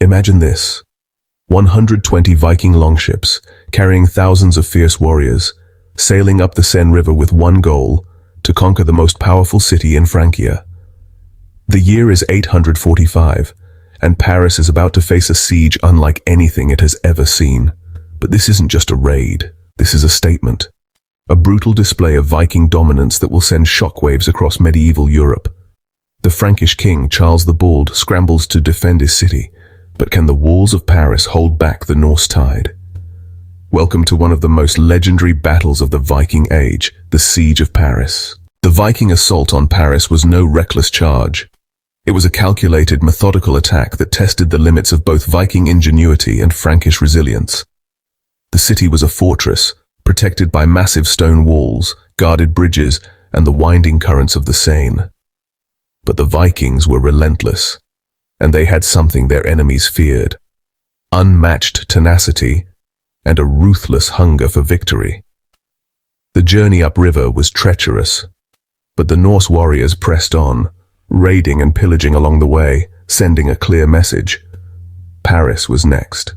Imagine this. 120 Viking longships, carrying thousands of fierce warriors, sailing up the Seine River with one goal, to conquer the most powerful city in Francia. The year is 845, and Paris is about to face a siege unlike anything it has ever seen. But this isn't just a raid, this is a statement. A brutal display of Viking dominance that will send shockwaves across medieval Europe. The Frankish king, Charles the Bald, scrambles to defend his city, but can the walls of Paris hold back the Norse tide? Welcome to one of the most legendary battles of the Viking Age, the Siege of Paris. The Viking assault on Paris was no reckless charge. It was a calculated, methodical attack that tested the limits of both Viking ingenuity and Frankish resilience. The city was a fortress, protected by massive stone walls, guarded bridges, and the winding currents of the Seine. But the Vikings were relentless, and they had something their enemies feared: unmatched tenacity and a ruthless hunger for victory. The journey upriver was treacherous, but the Norse warriors pressed on, raiding and pillaging along the way, sending a clear message. Paris was next.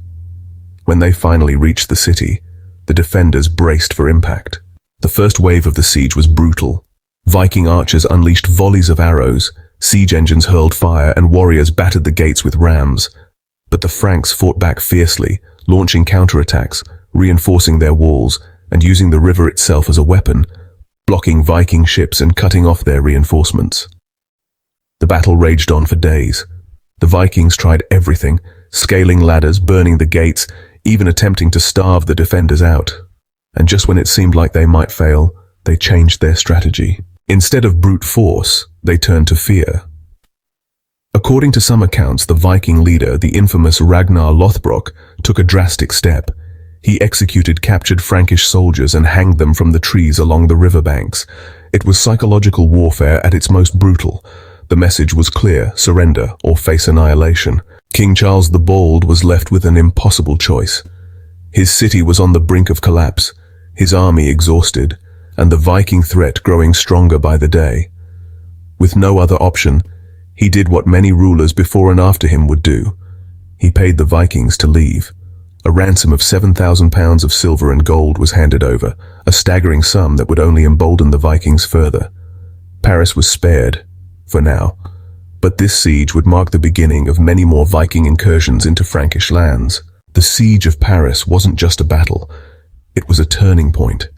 When they finally reached the city, the defenders braced for impact. The first wave of the siege was brutal. Viking archers unleashed volleys of arrows, siege engines hurled fire, and warriors battered the gates with rams. But the Franks fought back fiercely, launching counterattacks, reinforcing their walls, and using the river itself as a weapon, blocking Viking ships and cutting off their reinforcements. The battle raged on for days. The Vikings tried everything, scaling ladders, burning the gates, even attempting to starve the defenders out. And just when it seemed like they might fail, they changed their strategy. Instead of brute force, they turned to fear. According to some accounts, the Viking leader, the infamous Ragnar Lothbrok, took a drastic step. He executed captured Frankish soldiers and hanged them from the trees along the riverbanks. It was psychological warfare at its most brutal. The message was clear: surrender or face annihilation. King Charles the Bald was left with an impossible choice. His city was on the brink of collapse, his army exhausted, and the Viking threat growing stronger by the day. With no other option, he did what many rulers before and after him would do. He paid the Vikings to leave. A ransom of 7,000 pounds of silver and gold was handed over, a staggering sum that would only embolden the Vikings further. Paris was spared, for now. But this siege would mark the beginning of many more Viking incursions into Frankish lands. The siege of Paris wasn't just a battle, it was a turning point.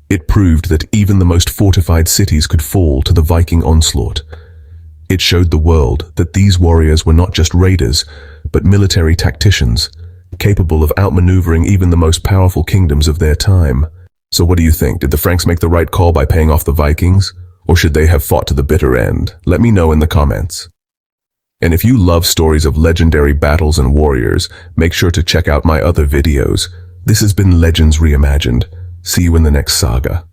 It proved that even the most fortified cities could fall to the Viking onslaught. It showed the world that these warriors were not just raiders, but military tacticians, capable of outmaneuvering even the most powerful kingdoms of their time. So what do you think? Did the Franks make the right call by paying off the Vikings? Or should they have fought to the bitter end? Let me know in the comments. And if you love stories of legendary battles and warriors, make sure to check out my other videos. This has been Legends Reimagined. See you in the next saga.